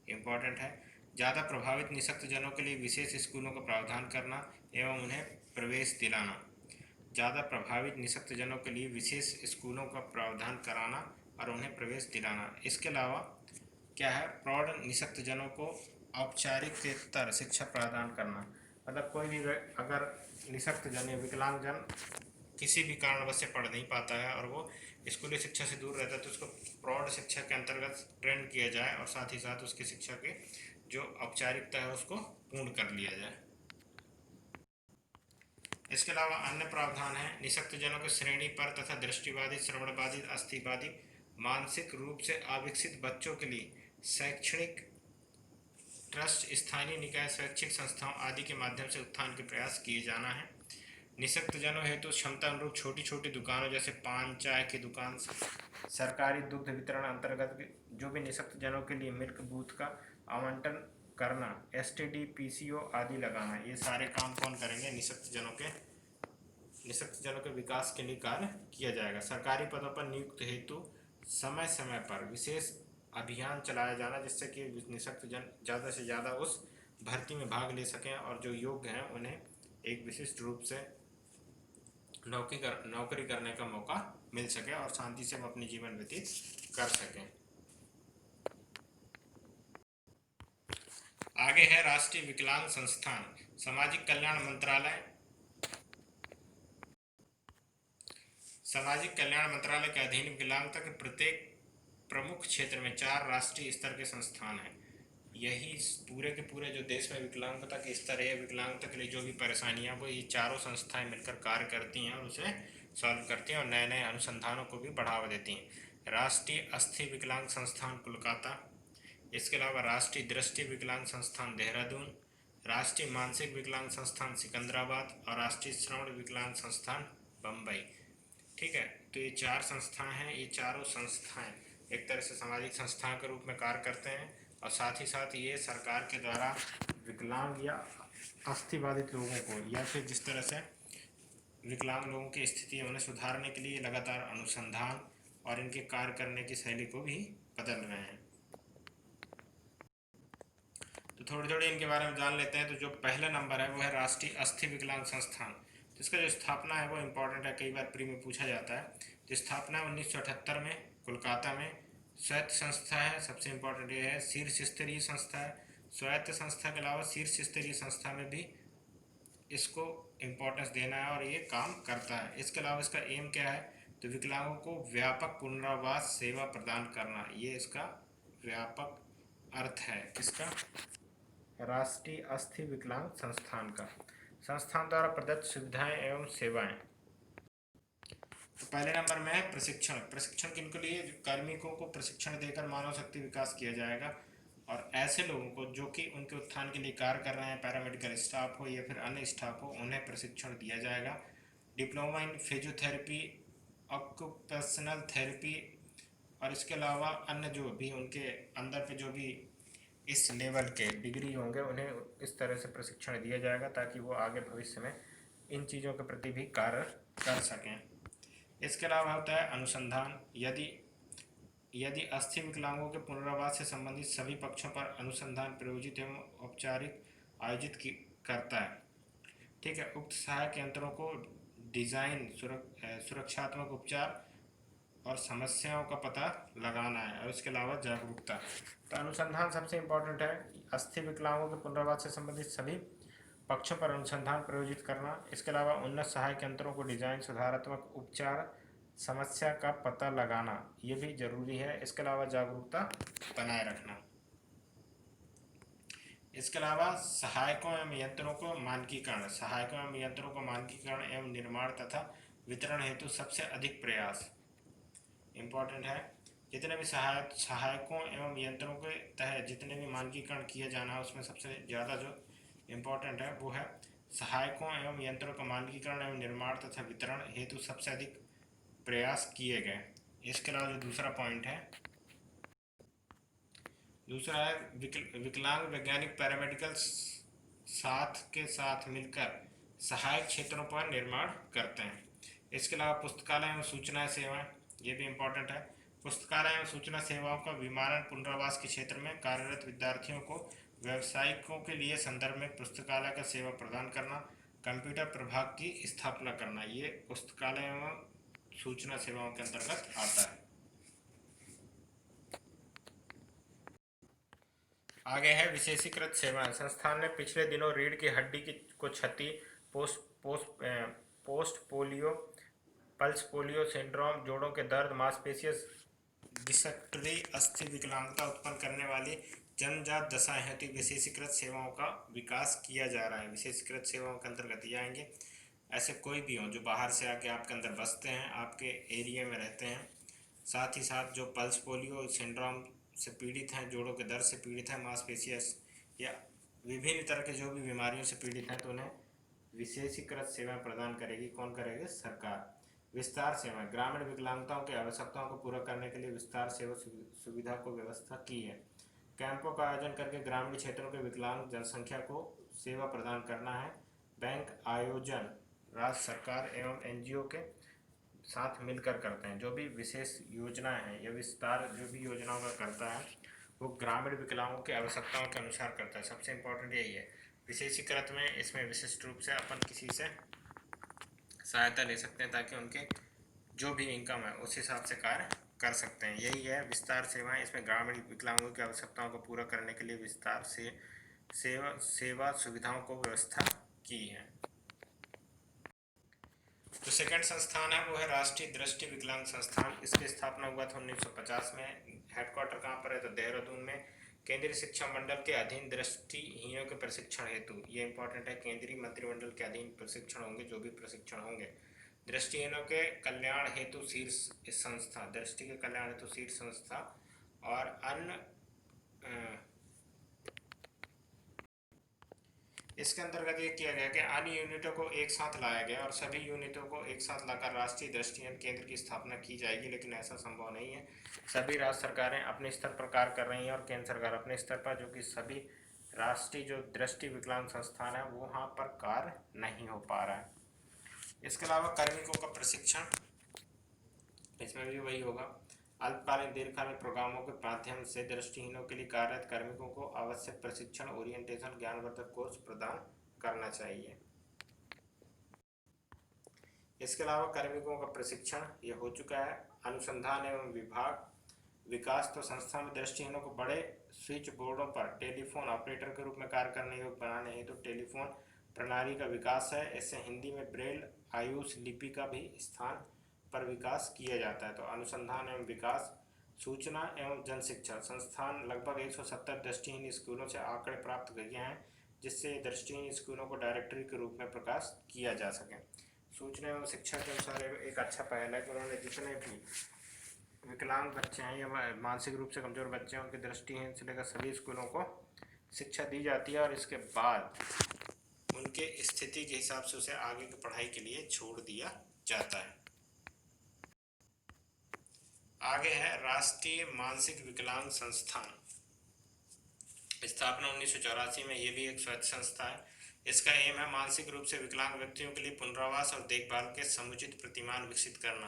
इंपॉर्टेंट है। ज़्यादा प्रभावित निःशक्त जनों के लिए विशेष स्कूलों का प्रावधान करना एवं उन्हें प्रवेश दिलाना। ज़्यादा प्रभावित निःशक्त जनों के लिए विशेष स्कूलों का प्रावधान कराना और उन्हें प्रवेश दिलाना। इसके अलावा क्या है? प्रौढ़ निःशक्त जनों को औपचारिकतर शिक्षा प्रदान करना। मतलब कोई भी अगर निःशक्त जन या विकलांग जन किसी भी कारणवश से पढ़ नहीं पाता है और वो स्कूली शिक्षा से दूर रहता है, तो उसको प्रौढ़ शिक्षा के अंतर्गत ट्रेन किया जाए और साथ ही साथ उसकी शिक्षा के जो औपचारिकता है उसको पूर्ण कर लिया जाए। इसके अलावा अन्य प्रावधान है निःशक्त जनों के श्रेणी पर तथा दृष्टिबाधित, श्रवणबाधित, अस्थिबाधित, मानसिक रूप से अविकसित बच्चों के लिए शैक्षणिक ट्रस्ट, स्थानीय निकाय, शैक्षिक संस्थाओं आदि के माध्यम से उत्थान के प्रयास किए जाना है। निःशक्त जनों हेतु क्षमता अनुरूप छोटी छोटी दुकानों जैसे पान, चाय की दुकान, सरकारी दुग्ध वितरण अंतर्गत जो भी निःशक्त जनों के लिए मिल्क बूथ का आवंटन करना, एसटीडी, पीसीओ आदि लगाना। ये सारे काम कौन करेंगे? निःशक्त जनों के विकास के लिए कार्य किया जाएगा। सरकारी पदों पर नियुक्त हेतु समय समय पर विशेष अभियान चलाया जाना, जिससे कि निःशक्त जन ज़्यादा से ज़्यादा उस भर्ती में भाग ले सकें और जो योग्य हैं उन्हें एक विशिष्ट रूप से नौकरी करने का मौका मिल सके और शांति से वो अपनी जीवन व्यतीत कर सकें। आगे है राष्ट्रीय विकलांग संस्थान। सामाजिक कल्याण मंत्रालय सामाजिक कल्याण मंत्रालय के अधीन विकलांगता के प्रत्येक प्रमुख क्षेत्र में 4 राष्ट्रीय स्तर के संस्थान हैं। यही पूरे के पूरे जो देश में विकलांगता के स्तर है, विकलांगता के लिए जो भी परेशानियां, वो ये चारों संस्थाएं मिलकर कार्य करती हैं और उसे सॉल्व करती हैं और नए नए अनुसंधानों को भी बढ़ावा देती हैं। राष्ट्रीय अस्थि विकलांग संस्थान कोलकाता, इसके अलावा राष्ट्रीय दृष्टि विकलांग संस्थान देहरादून, राष्ट्रीय मानसिक विकलांग संस्थान सिकंदराबाद और राष्ट्रीय श्रवण विकलांग संस्थान बम्बई। ठीक है, तो ये 4 संस्थाएं हैं। ये चारों संस्थाएं एक तरह से सामाजिक संस्थाओं के रूप में कार्य करते हैं और साथ ही साथ ये सरकार के द्वारा विकलांग या अस्थिबाधित लोगों को या फिर जिस तरह से विकलांग लोगों की स्थिति है उन्हें सुधारने के लिए लगातार अनुसंधान और इनके कार्य करने की शैली को भी बदल रहे हैं। तो थोड़ी थोड़ी इनके बारे में जान लेते हैं। तो जो पहला नंबर है वो है राष्ट्रीय अस्थि विकलांग संस्थान। तो इसका जो स्थापना है वो इम्पोर्टेंट है, कई बार प्री में पूछा जाता है। तो स्थापना 1978 में कोलकाता में। स्वायत्त संस्था है, सबसे इम्पोर्टेंट ये है शीर्ष स्तरीय संस्था है। स्वायत्त संस्था के अलावा शीर्ष स्तरीय संस्था में भी इसको इम्पोर्टेंस देना है और ये काम करता है। इसके अलावा इसका एम क्या है, तो विकलांगों को व्यापक पुनरावास सेवा प्रदान करना, ये इसका व्यापक अर्थ है। किसका? राष्ट्रीय अस्थि विकलांग संस्थान का। संस्थान द्वारा प्रदत्त सुविधाएं एवं सेवाएं। तो पहले नंबर में है प्रशिक्षण। प्रशिक्षण किनको लिए? कार्मिकों को प्रशिक्षण देकर मानव शक्ति विकास किया जाएगा और ऐसे लोगों को जो कि उनके उत्थान के लिए कार्य कर रहे हैं, पैरामेडिकल स्टाफ हो या फिर अन्य स्टाफ हो, उन्हें प्रशिक्षण दिया जाएगा। Diploma in physiotherapy, occupational therapy और इसके अलावा अन्य जो भी उनके अंदर पे जो भी इस लेवल के डिग्री होंगे उन्हें इस तरह से प्रशिक्षण दिया जाएगा ताकि वो आगे भविष्य में इन चीज़ों के प्रति भी कार्य कर सकें। इसके अलावा होता है अनुसंधान। यदि अस्थि विकलांगों के पुनर्वास से संबंधित सभी पक्षों पर अनुसंधान प्रायोजित एवं औपचारिक आयोजित करता है। ठीक है, उक्त सहायक यंत्रों को डिजाइन, सुरक्षात्मक उपचार और समस्याओं का पता लगाना है और इसके अलावा जागरूकता। तो अनुसंधान सबसे इम्पोर्टेंट है। अस्थि विकलांगों के पुनर्वास से संबंधित सभी पक्षों पर अनुसंधान प्रायोजित करना। इसके अलावा उन्नत सहायक यंत्रों को डिजाइन, सुधारात्मक उपचार, समस्या का पता लगाना, ये भी जरूरी है। इसके अलावा जागरूकता बनाए रखना। इसके अलावा सहायकों एवं यंत्रों को मानकीकरण, सहायकों एवं यंत्रों को मानकीकरण एवं निर्माण तथा वितरण हेतु सबसे अधिक प्रयास इम्पोर्टेंट है। जितने भी सहायकों एवं यंत्रों के तहत जितने भी मानकीकरण किया जाना है उसमें सबसे ज़्यादा जो इम्पोर्टेंट है वो है सहायकों एवं यंत्रों का मानकीकरण एवं निर्माण तथा वितरण हेतु सबसे अधिक प्रयास किए गए। इसके अलावा जो दूसरा पॉइंट है, दूसरा है विकलांग वैज्ञानिक पैरामेडिकल साथ के साथ मिलकर सहायक क्षेत्रों पर निर्माण करते हैं। इसके अलावा पुस्तकालय एवं सूचना सेवाएं, ये भी इम्पोर्टेंट है। पुस्तकालय एवं सूचना सेवाओं का विमानन पुनर्वास के क्षेत्र में कार्यरत विद्यार्थियों को व्यावसायिकों के लिए संदर्भ में पुस्तकालय का सेवा प्रदान करना, कंप्यूटर प्रभाग की स्थापना करना, ये पुस्तकालय एवं सूचना सेवाओं के अंतर्गत आता है। आगे है विशेषीकृत सेवाएं। संस्थान ने पिछले दिनों रीढ़ की हड्डी को क्षति, post polio, pulse polio syndrome, जोड़ों के दर्द, मांसपेशियों डिसेक्टरी, अस्थि विकलांगता उत्पन्न करने वाली जन्मजात दशाएं हेतु विशेषीकृत सेवाओं का विकास किया जा रहा है। विशेषीकृत सेवाओं के अंतर्गत ये आएंगे ऐसे कोई भी हों जो बाहर से आके आपके अंदर बसते हैं, आपके एरिया में रहते हैं, साथ ही साथ जो पल्स पोलियो सिंड्रोम से पीड़ित हैं, जोड़ों के दर्द से पीड़ित हैं, मांसपेशियाँ या विभिन्न तरह के जो भी बीमारियों से पीड़ित हैं, तो उन्हें विशेषीकृत सेवाएं प्रदान करेगी। कौन करेगी? सरकार। विस्तार सेवाएं, ग्रामीण विकलांगताओं की आवश्यकताओं को पूरा करने के लिए विस्तार सेवा सुविधा को व्यवस्था की है। कैंपों का आयोजन करके ग्रामीण क्षेत्रों के विकलांग जनसंख्या को सेवा प्रदान करना है। बैंक आयोजन राज्य सरकार एवं एनजीओ के साथ मिलकर करते हैं। जो भी विशेष योजनाएं हैं या विस्तार जो भी योजनाओं का करता है वो ग्रामीण विकलांगों की आवश्यकताओं के अनुसार करता है। सबसे इम्पोर्टेंट यही है। विशेषीकृत में इसमें विशिष्ट रूप से अपन किसी से सहायता ले सकते हैं, ताकि उनके जो भी इनकम है उस हिसाब से कार्य कर सकते हैं। यही है विस्तार सेवाएं। इसमें ग्रामीण विकलांगों की आवश्यकताओं को पूरा करने के लिए विस्तार से सेवा सुविधाओं को व्यवस्था की है। जो सेकंड संस्थान है वो है राष्ट्रीय दृष्टि विकलांग संस्थान। इसकी स्थापना हुआ था 1950 में। हेडक्वार्टर कहाँ पर है? तो देहरादून में। केंद्रीय शिक्षा मंडल के अधीन दृष्टिहीनों के प्रशिक्षण हेतु, ये इंपॉर्टेंट है, केंद्रीय मंत्रिमंडल के अधीन प्रशिक्षण होंगे, जो भी प्रशिक्षण होंगे दृष्टिहीनों के कल्याण हेतु शीर्ष संस्था, दृष्टि के कल्याण हेतु शीर्ष संस्था और अन्य इसके अंतर्गत ये किया गया कि अन्य यूनिटों को एक साथ लाया गया और सभी यूनिटों को एक साथ लाकर राष्ट्रीय दृष्टिहीन केंद्र की स्थापना की जाएगी, लेकिन ऐसा संभव नहीं है। सभी राज्य सरकारें अपने स्तर पर कार्य कर रही हैं और केंद्र सरकार अपने स्तर पर, जो कि सभी राष्ट्रीय जो दृष्टि विकलांग संस्थान है वो वहाँ पर कार्य नहीं हो पा रहा है। इसके अलावा कार्मिकों का प्रशिक्षण, इसमें भी वही होगा। अल्पकालीन दीर्घकालीन प्रोग्रामों के माध्यम से दृष्टिहीनों के लिए कार्यरत कार्मिकों को आवश्यक प्रशिक्षण, ओरिएंटेशन, ज्ञानवर्धक कोर्स प्रदान करना चाहिए। इसके अलावा कार्मिकों का प्रशिक्षण ये हो चुका है। अनुसंधान एवं विभाग विकास, तो संस्था में दृष्टिहीनों को बड़े स्विच बोर्डों पर टेलीफोन ऑपरेटर के रूप में कार्य करने योग्य बनाने हेतु टेलीफोन प्रणाली का विकास है। इससे हिंदी में ब्रेल आयुष लिपि का भी स्थान पर विकास किया जाता है। तो अनुसंधान एवं विकास, सूचना एवं जनशिक्षा संस्थान लगभग 170 दृष्टिहीन स्कूलों से आंकड़े प्राप्त किए हैं, जिससे दृष्टिहीन स्कूलों को डायरेक्टरी के रूप में प्रकाश किया जा सके। सूचना एवं शिक्षा के अनुसार एक अच्छा पहल है कि उन्होंने जितने भी विकलांग बच्चे हैं या मानसिक रूप से कमजोर बच्चे हैं, उनकी दृष्टिहीन से लेकर सभी स्कूलों को शिक्षा दी जाती है और इसके बाद उनके स्थिति के हिसाब से उसे आगे की पढ़ाई के लिए छोड़ दिया जाता है। आगे है राष्ट्रीय मानसिक विकलांग संस्थान। स्थापना 1984 में। ये भी एक स्वैच्छिक संस्था है। इसका एम है मानसिक रूप से विकलांग व्यक्तियों के लिए पुनरावास और देखभाल के समुचित प्रतिमान विकसित करना।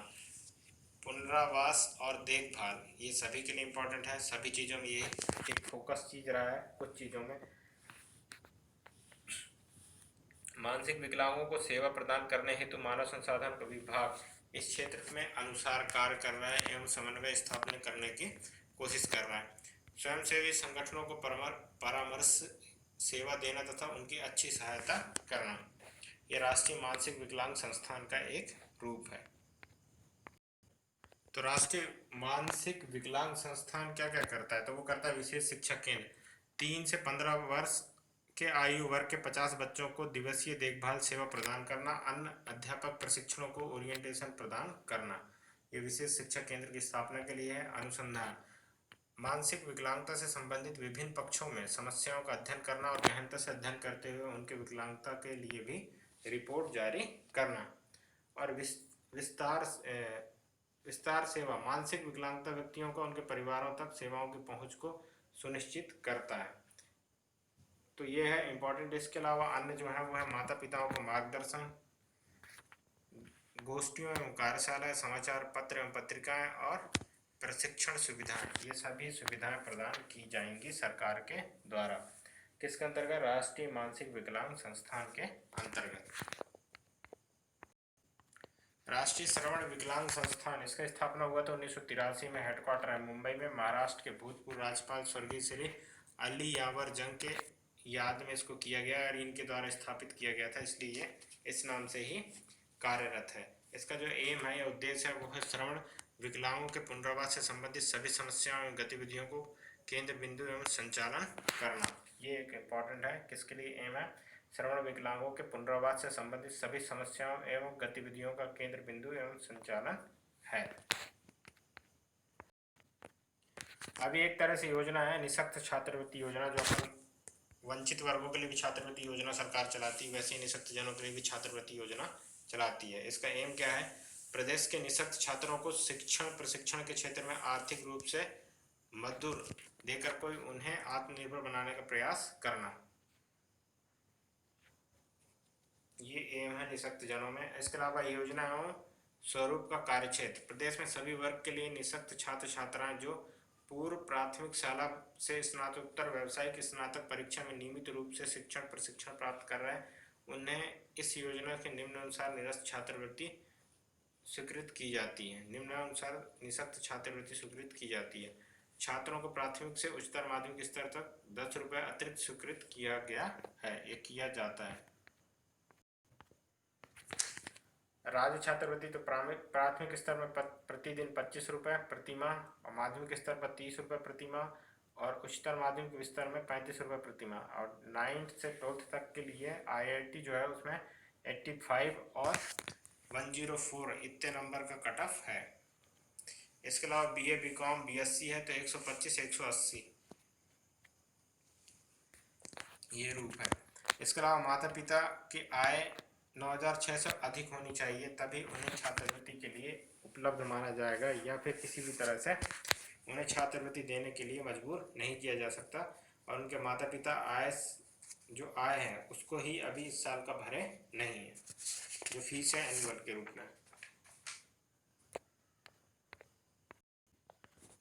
पुनरावास और देखभाल ये सभी के लिए इम्पोर्टेंट है। सभी चीज़ों में ये एक फोकस चीज रहा है। कुछ चीज़ों में मानसिक विकलांगों को सेवा प्रदान करने हेतु मानव संसाधन विभाग इस क्षेत्र में अनुसार कार्य कर रहा है एवं समन्वय स्थापना करने की कोशिश कर रहा है। स्वयंसेवी संगठनों को परामर्श सेवा देना तथा उनकी अच्छी सहायता करना, यह राष्ट्रीय मानसिक विकलांग संस्थान का एक रूप है। तो राष्ट्रीय मानसिक विकलांग संस्थान क्या क्या करता है? तो वो करता है विशेष शिक्षा केंद्र, 3 से 15 वर्ष के आयु वर्ग के 50 बच्चों को दिवसीय देखभाल सेवा प्रदान करना, अन्य अध्यापक प्रशिक्षणों को ओरिएंटेशन प्रदान करना। ये विशेष शिक्षा केंद्र की स्थापना के लिए है। अनुसंधान, मानसिक विकलांगता से संबंधित विभिन्न पक्षों में समस्याओं का अध्ययन करना और गहनता से अध्ययन करते हुए उनके विकलांगता के लिए भी रिपोर्ट जारी करना। और विस्तार सेवा, मानसिक विकलांगता व्यक्तियों को उनके परिवारों तक सेवाओं की पहुंच को सुनिश्चित करता है। तो ये है इम्पोर्टेंट। इसके अलावा अन्य जो है वो है माता पिताओं को मार्गदर्शन, गोष्ठियों एवं कार्यशालाएं, समाचार पत्र एवं पत्रिकाएं और प्रशिक्षण सुविधाएं, ये सभी सुविधाएं प्रदान की जाएंगी सरकार के द्वारा। किसके अंतर्गत? राष्ट्रीय मानसिक विकलांग संस्थान के अंतर्गत। राष्ट्रीय श्रवण विकलांग संस्थान, इसका स्थापना हुआ था 1983 में। हेडक्वार्टर है मुंबई में। महाराष्ट्र के भूतपूर्व राज्यपाल स्वर्गीय श्री अली यावर जंग के याद में इसको किया गया और इनके द्वारा स्थापित किया गया था, इसलिए इस नाम से ही कार्यरत है। इसका जो एम है या उद्देश्य है वो है श्रवण विकलांगों के पुनर्वास से संबंधित सभी समस्याओं एवं गतिविधियों को केंद्र बिंदु एवं संचालन करना। ये एक इम्पॉर्टेंट है। किसके लिए एम है? श्रवण विकलांगों के पुनर्वास से संबंधित सभी समस्याओं एवं गतिविधियों का केंद्र बिंदु एवं संचालन है। अभी एक तरह से योजना है निःशक्त छात्रवृत्ति योजना, जो अपन वंचित वर्गों के लिए भी छात्रवृत्ति योजना सरकार चलाती है, वैसे ही निःशक्त जनों के लिए भी छात्रवृत्ति योजना चलाती है। इसका एम क्या है? प्रदेश के निःशक्त छात्रों को शिक्षण प्रशिक्षण के क्षेत्र में आर्थिक रूप से मजदूर देकर कोई उन्हें आत्मनिर्भर बनाने का प्रयास करना, ये एम है निःशक्त जनों में। इसके अलावा योजना एवं स्वरूप का कार्यक्षेत्र, प्रदेश में सभी वर्ग के लिए निःशक्त छात्र छात्राएं जो पूर्व प्राथमिक शाला से स्नातकोत्तर व्यावसायिक स्नातक परीक्षा में नियमित रूप से शिक्षण प्रशिक्षण प्राप्त कर रहे हैं, उन्हें इस योजना के निम्नानुसार निरस्त छात्रवृत्ति स्वीकृत की जाती है। निम्नानुसार निःशक्त छात्रवृत्ति स्वीकृत की जाती है। छात्रों को प्राथमिक से उच्चतर माध्यमिक स्तर तक 10 रुपये अतिरिक्त स्वीकृत किया गया है, ये किया जाता है। राज्य छात्रवृत्ति तो प्राथमिक स्तर में प्रतिदिन 25 रुपये प्रतिमाह और माध्यमिक स्तर पर 30 रुपये प्रतिमाह और उच्चतर माध्यमिक स्तर में 35 रुपये प्रतिमाह। और 9th से 12th तक के लिए IIT जो है उसमें 85 और 104 इतने नंबर का कट ऑफ है। इसके अलावा BA BCom BSc है तो 125 180 ये रूप है। इसके अलावा माता पिता की आय 9,600 से अधिक होनी चाहिए, तभी उन्हें छात्रवृत्ति के लिए उपलब्ध माना जाएगा, या फिर किसी भी तरह से उन्हें छात्रवृत्ति देने के लिए मजबूर नहीं किया जा सकता। और उनके माता पिता जो आय है उसको ही अभी इस साल का भरे नहीं है, जो फीस है एनुअल के रूप में।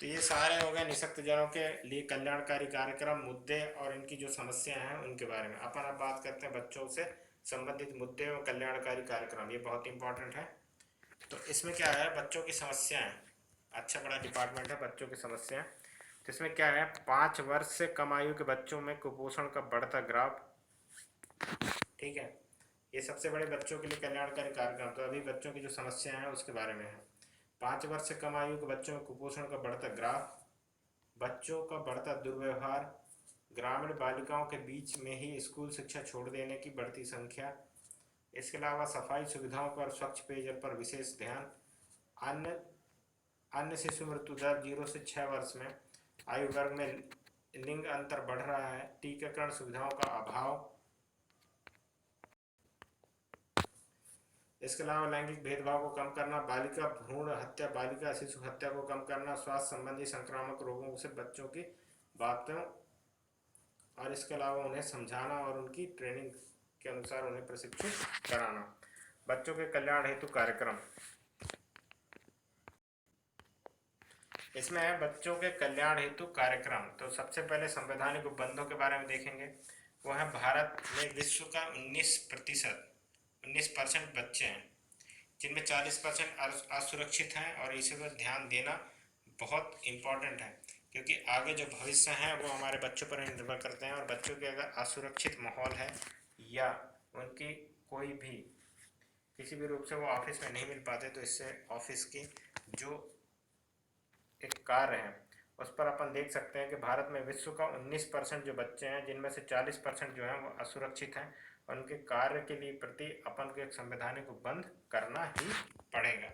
तो ये सारे हो गए निःशक्त जनों के लिए कल्याणकारी कार्यक्रम, मुद्दे और इनकी जो समस्याएं हैं उनके बारे में। अपन अब बात करते हैं बच्चों से संबंधित मुद्दे और कल्याणकारी कार्यक्रम, ये बहुत इंपॉर्टेंट है। तो इसमें क्या है, बच्चों की समस्याएं, अच्छा बड़ा डिपार्टमेंट है बच्चों की समस्याएं। तो इसमें क्या है, 5 वर्ष से कम आयु के बच्चों में कुपोषण का बढ़ता ग्राफ, ठीक है, ये सबसे बड़े बच्चों के लिए कल्याणकारी कार्यक्रम। तो अभी बच्चों की जो समस्याएं हैं उसके बारे में है। 5 वर्ष से कम आयु के बच्चों में कुपोषण का बढ़ता ग्राफ, बच्चों का बढ़ता दुर्व्यवहार, ग्रामीण बालिकाओं के बीच में ही स्कूल शिक्षा छोड़ देने की बढ़ती संख्या, इसके अलावा सफाई सुविधाओं पर, स्वच्छ पेयजल पर विशेष ध्यान, अन्य अन्य शिशु मृत्यु दर 0 से 6 वर्ष में, आयु वर्ग में लिंग अंतर बढ़ रहा है, टीकाकरण सुविधाओं का अभाव, इसके अलावा लैंगिक भेदभाव को कम करना, बालिका भ्रूण हत्या, बालिका शिशु हत्या को कम करना, स्वास्थ्य संबंधी संक्रामक रोगों से बच्चों की बातों और इसके अलावा उन्हें समझाना और उनकी ट्रेनिंग के अनुसार उन्हें प्रशिक्षित कराना। बच्चों के कल्याण हेतु कार्यक्रम, इसमें है बच्चों के कल्याण हेतु कार्यक्रम। तो सबसे पहले संवैधानिक उपबंधों के बारे में देखेंगे। वो है, भारत में विश्व का 19% बच्चे हैं जिनमें 40% असुरक्षित हैं, और इसी पर ध्यान देना बहुत इम्पोर्टेंट है, क्योंकि आगे जो भविष्य है वो हमारे बच्चों पर निर्भर करते हैं। और बच्चों के अगर असुरक्षित माहौल है या उनकी कोई भी किसी भी रूप से वो ऑफिस में नहीं मिल पाते, तो इससे ऑफिस की जो एक कार्य है उस पर अपन देख सकते हैं कि भारत में विश्व का 19% जो बच्चे हैं, जिनमें से 40% जो हैं वो असुरक्षित हैं, और उनके कार्य के लिए प्रति अपन को एक संवैधानिक उपबंध करना ही पड़ेगा।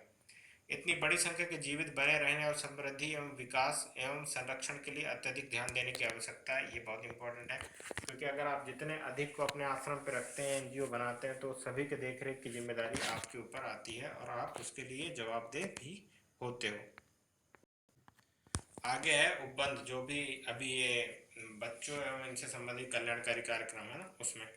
इतनी बड़ी संख्या के जीवित बने रहने और समृद्धि एवं विकास एवं संरक्षण के लिए अत्यधिक ध्यान देने की आवश्यकता है, ये बहुत इंपॉर्टेंट है। क्योंकि अगर आप जितने अधिक को अपने आश्रम पर रखते हैं, NGO बनाते हैं, तो सभी के देखरेख की जिम्मेदारी आपके ऊपर आती है और आप उसके लिए जवाबदेह भी होते हो। आगे है उपबंध, जो भी अभी ये बच्चों एवं इनसे संबंधित कल्याणकारी कार्यक्रम है ना, उसमें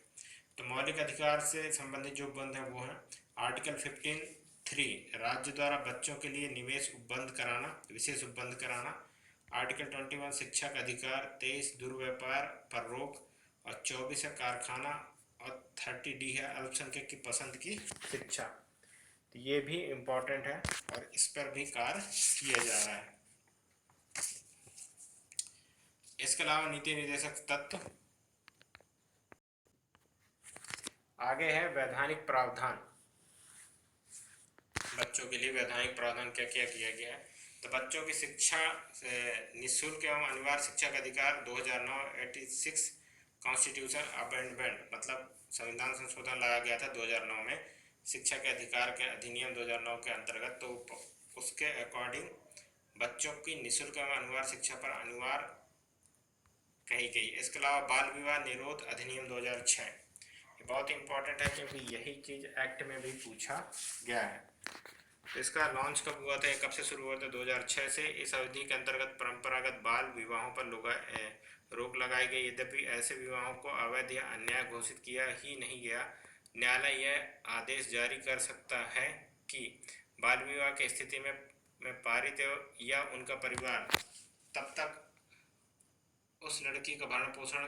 तो मौलिक अधिकार से संबंधित जो उपबंध है वो है आर्टिकल 15(3) राज्य द्वारा बच्चों के लिए निवेश उपबंध कराना, विशेष उपबंध कराना। आर्टिकल 21 शिक्षा का अधिकार, 23 दुर्व्यापार पर रोक और 24 है कारखाना, और 30D है अल्पसंख्यक की पसंद की शिक्षा। तो ये भी इम्पोर्टेंट है और इस पर भी कार्य किया जा रहा है। इसके अलावा नीति निर्देशक तत्व, आगे है वैधानिक प्रावधान। बच्चों के लिए वैधानिक प्रावधान क्या क्या किया गया है। तो बच्चों की शिक्षा निःशुल्क एवं अनिवार्य शिक्षा का अधिकार 2009 86 कॉन्स्टिट्यूशन अमेंडमेंट, मतलब संविधान संशोधन लाया गया था 2009 में शिक्षा के अधिकार के अधिनियम 2009 के अंतर्गत। तो उसके अकॉर्डिंग बच्चों की निःशुल्क एवं अनिवार्य शिक्षा पर अनिवार्य कही गई। इसके अलावा बाल विवाह निरोध अधिनियम 2006, ये बहुत इंपॉर्टेंट है क्योंकि यही चीज़ एक्ट में भी पूछा गया है। तो इसका लॉन्च कब हुआ था, कब से शुरू हुआ था, 2006 से। इस अवधि के अंतर्गत परंपरागत बाल विवाहों पर रोक लगाई गई। यद्यपि ऐसे विवाहों को अवैध या अन्याय घोषित किया ही नहीं गया। न्यायालय यह आदेश जारी कर सकता है कि बाल विवाह की स्थिति में पारित या उनका परिवार तब तक उस लड़की का भरण पोषण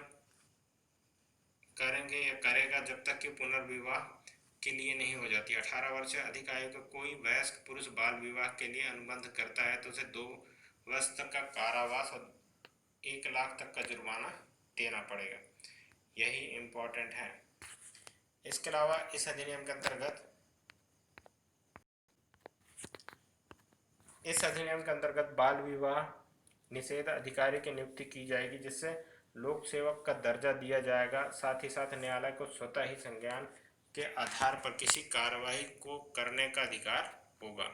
करेंगे या करेगा जब तक कि पुनर्विवाह के लिए नहीं हो जाती। 18 वर्ष से अधिक आयु का कोई वयस्क पुरुष बाल विवाह के लिए अनुबंध करता है तो उसे 2 वर्ष तक का कारावास और 1 लाख तक का जुर्माना देना पड़ेगा। यही इम्पोर्टेंट है। इसके अलावा इस अधिनियम के अंतर्गत बाल विवाह निषेध अधिकारी की नियुक्ति की जाएगी, जिससे लोक सेवक का दर्जा दिया जाएगा। साथ ही साथ न्यायालय को स्वतः ही संज्ञान के आधार पर किसी कार्यवाही को करने का अधिकार होगा।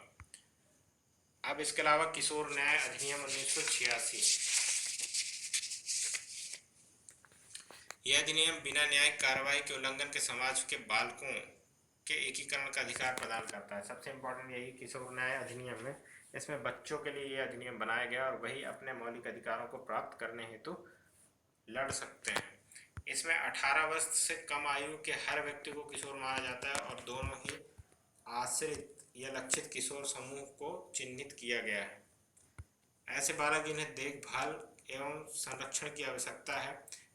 अब इसके अलावा किशोर न्याय अधिनियम 1986। यह अधिनियम बिना न्यायिक कार्रवाई के उल्लंघन के समाज के बालकों के एकीकरण का अधिकार प्रदान करता है। सबसे इम्पोर्टेंट यही किशोर न्याय अधिनियम में, इसमें बच्चों के लिए यह अधिनियम बनाया गया और वही अपने मौलिक अधिकारों को प्राप्त करने हेतु लड़ सकते हैं। इसमें 18 वर्ष से कम आयु के हर व्यक्ति को किशोर माना जाता है और दोनों ही आश्रित या लक्षित किशोर समूह को चिन्हित किया गया है। ऐसे बालक जिन्हें देखभाल एवं संरक्षण की आवश्यकता है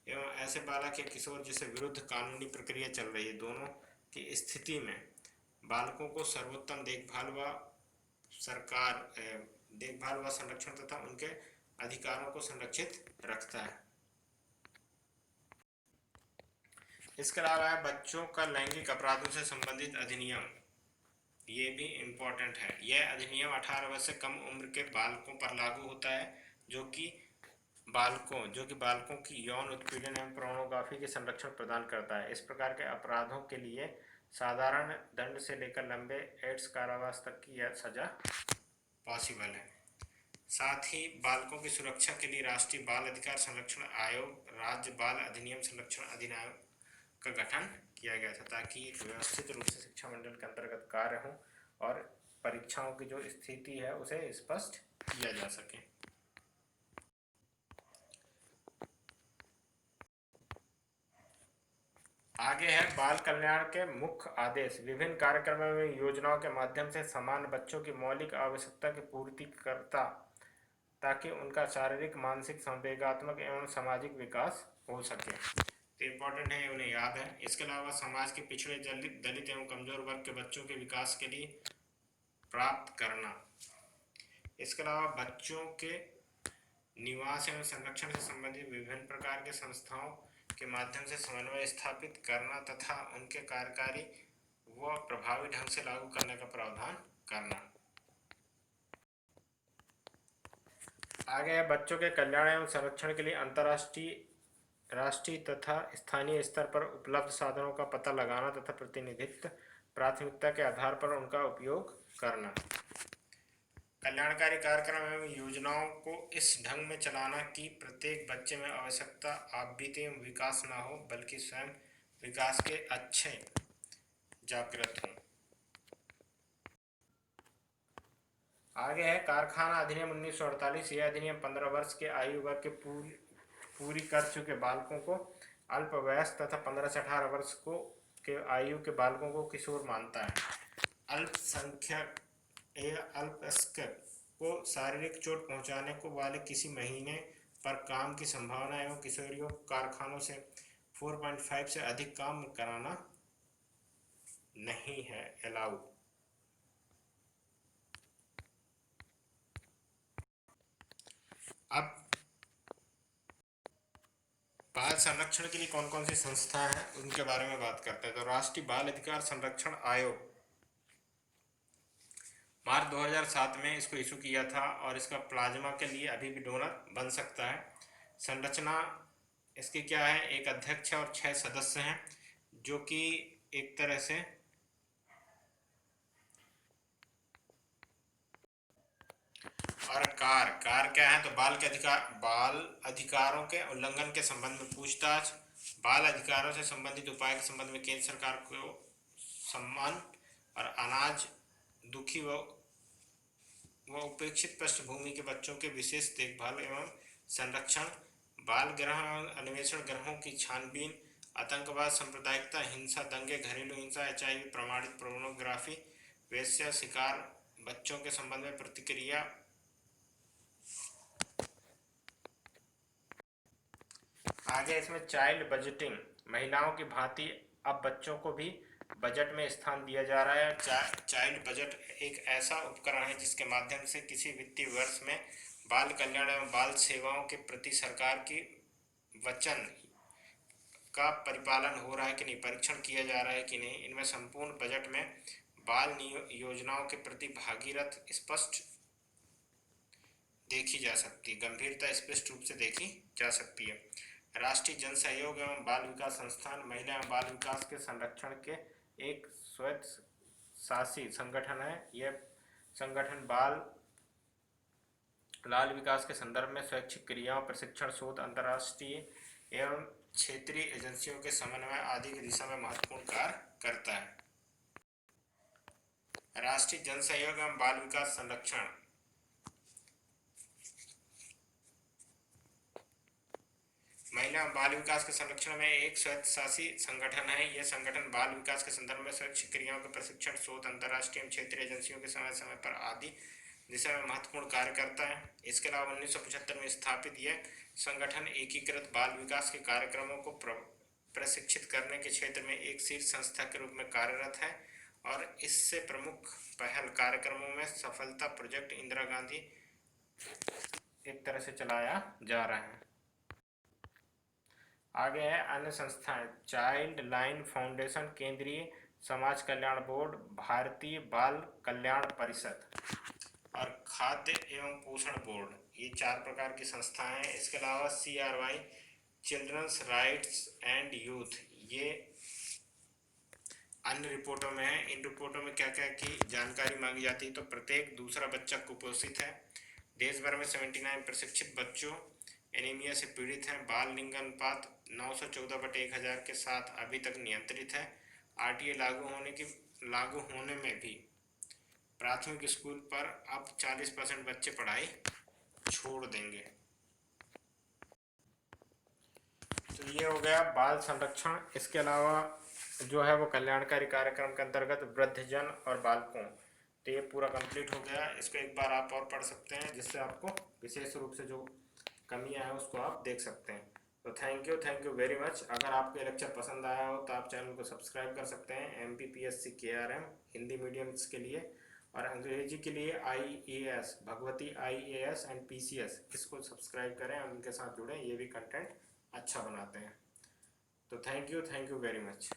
एवं ऐसे बालक या किशोर जिसे विरुद्ध कानूनी प्रक्रिया चल रही है, दोनों की स्थिति में बालकों को सर्वोत्तम देखभाल व संरक्षण तथा उनके अधिकारों को संरक्षित रखता है। इसके अलावा बच्चों का लैंगिक अपराधों से संबंधित अधिनियम, ये भी इम्पोर्टेंट है। यह अधिनियम 18 वर्ष से कम उम्र के बालकों पर लागू होता है, जो कि बालकों की यौन उत्पीड़न एवं पोर्नोग्राफी के संरक्षण प्रदान करता है। इस प्रकार के अपराधों के लिए साधारण दंड से लेकर लंबे एड्स कारावास तक की यह सजा पॉसिबल है। साथ ही बालकों की सुरक्षा के लिए राष्ट्रीय बाल अधिकार संरक्षण आयोग, राज्य बाल अधिनियम संरक्षण अधिनियम का गठन किया गया था, ताकि एक व्यवस्थित रूप से शिक्षा मंडल के अंतर्गत कार्य हो और परीक्षाओं की जो स्थिति है उसे स्पष्ट किया जा सके। आगे है बाल कल्याण के मुख्य आदेश। विभिन्न कार्यक्रमों में योजनाओं के माध्यम से सामान्य बच्चों की मौलिक आवश्यकता की पूर्ति करता, ताकि उनका शारीरिक, मानसिक, संवेगात्मक एवं सामाजिक विकास हो सके। तो इम्पोर्टेंट है, उन्हें याद है। इसके अलावा समाज के पिछड़े, दलित एवं कमजोर वर्ग के बच्चों के विकास के लिए प्राप्त करना। इसके अलावा बच्चों के निवास एवं संरक्षण से संबंधित विभिन्न प्रकार के संस्थाओं के माध्यम से समन्वय स्थापित करना तथा उनके कार्यकारी व प्रभावी ढंग से लागू करने का प्रावधान करना। आगे है बच्चों के कल्याण एवं संरक्षण के लिए अंतर्राष्ट्रीय, राष्ट्रीय तथा स्थानीय स्तर पर उपलब्ध साधनों का पता लगाना तथा प्रतिनिधित्व, प्राथमिकता के आधार पर उनका उपयोग करना। कल्याणकारी कार्यक्रम एवं योजनाओं को इस ढंग में चलाना कि प्रत्येक बच्चे में आवश्यकता, आपबीती एवं विकास न हो, बल्कि स्वयं विकास के अच्छे जागृत हों। आगे है कारखाना अधिनियम 1948। यह अधिनियम 15 वर्ष के आयु वर्ग के पूरी कर चुके बालकों को अल्पवयस्क तथा 15 से 18 वर्ष के आयु के बालकों को किशोर मानता है। अल्पवयस्क को शारीरिक चोट पहुंचाने को वाले किसी महीने पर काम की संभावना एवं किशोरियों कारखानों से 4.5 से अधिक काम कराना नहीं है अलाउ। अब बाल संरक्षण के लिए कौन कौन सी संस्था हैं उनके बारे में बात करते हैं। तो राष्ट्रीय बाल अधिकार संरक्षण आयोग मार्च 2007 में इसको इशू किया था और इसका प्लाज्मा के लिए अभी भी डोनर बन सकता है। संरचना इसकी क्या है, एक अध्यक्ष और 6 सदस्य हैं, जो कि एक तरह से और कार क्या है, तो बाल अधिकारों के उल्लंघन के संबंध में पूछताछ, बाल अधिकारों से संबंधित उपाय के संबंध में केंद्र सरकार को सम्मान और अनाज, दुखी व उपेक्षित पृष्ठभूमि के बच्चों के विशेष देखभाल एवं संरक्षण, बाल गृह एवं अन्वेषण गृहों की छानबीन, आतंकवाद, सांप्रदायिकता, हिंसा, दंगे, घरेलू हिंसा, HIV प्रमाणित पोर्नोग्राफी, वेश्या शिकार, बच्चों के संबंध में प्रतिक्रिया, आगे इसमें चाइल्ड बजटिंग, महिलाओं की भांति अब बच्चों को भी बजट में स्थान दिया जा रहा है। चाइल्ड बजट एक ऐसा उपकरण है जिसके माध्यम से किसी वित्तीय वर्ष में बाल कल्याण एवं बाल सेवाओं के प्रति सरकार की वचन का परिपालन हो रहा है कि नहीं, परीक्षण किया जा रहा है कि नहीं। इनमें संपूर्ण बजट में बाल योजनाओं के प्रति भागीरथ स्पष्ट देखी जा सकती है, गंभीरता स्पष्ट रूप से देखी जा सकती है। राष्ट्रीय जन सहयोग एवं बाल विकास संस्थान महिला एवं बाल विकास के संरक्षण के एक स्वयंशासी संगठन है। यह संगठन लाल विकास के संदर्भ में स्वैच्छिक क्रियाओं, प्रशिक्षण, शोध, अंतर्राष्ट्रीय एवं क्षेत्रीय एजेंसियों के समन्वय आदि की दिशा में महत्वपूर्ण कार्य करता है। राष्ट्रीय जन सहयोग एवं बाल विकास संरक्षण महिला बाल विकास के संरक्षण में एक स्वयंशासी संगठन है। यह संगठन बाल विकास के संदर्भ में स्वैच्छिक क्रियाओं के प्रशिक्षण, शोध, अंतर्राष्ट्रीय एवं क्षेत्रीय एजेंसियों के समय समय पर आदि दिशा में महत्वपूर्ण कार्य करता है। इसके अलावा 1975 में स्थापित यह संगठन एकीकृत बाल विकास के कार्यक्रमों को प्रशिक्षित करने के क्षेत्र में एक शीर्ष संस्था के रूप में कार्यरत है और इससे प्रमुख पहल कार्यक्रमों में सफलता प्रोजेक्ट इंदिरा गांधी एक तरह से चलाया जा रहा है। आगे है अन्य संस्थाएं, चाइल्ड लाइन फाउंडेशन, केंद्रीय समाज कल्याण बोर्ड, भारतीय बाल कल्याण परिषद और खाद्य एवं पोषण बोर्ड, ये 4 प्रकार की संस्थाएं हैं। इसके अलावा CRY children's rights and youth, ये अन्य रिपोर्टों में है। इन रिपोर्टों में क्या क्या की जानकारी मांगी जाती है, तो प्रत्येक दूसरा बच्चा कुपोषित है, देश भर में 79 प्रशिक्षित बच्चों एनीमिया से पीड़ित हैं, बाल लिंग अनुपात 914/1000 के साथ अभी तक नियंत्रित है। RTA लागू होने में भी प्राथमिक स्कूल पर अब 40% बच्चे पढ़ाई छोड़ देंगे। तो ये हो गया बाल संरक्षण। इसके अलावा जो है वो कल्याणकारी कार्यक्रम के अंतर्गत वृद्धजन और बालकों, तो ये पूरा कंप्लीट हो गया। इसको एक बार आप और पढ़ सकते हैं जिससे आपको विशेष रूप से जो कमियां हैं उसको आप देख सकते हैं। तो थैंक यू वेरी मच। अगर आपको ये लेक्चर पसंद आया हो तो आप चैनल को सब्सक्राइब कर सकते हैं। MPPSC KRM हिंदी मीडियम्स के लिए और अंग्रेजी के लिए IAS Bhagwati IAS and PCS, इसको सब्सक्राइब करें और उनके साथ जुड़ें, ये भी कंटेंट अच्छा बनाते हैं। तो थैंक यू वेरी मच।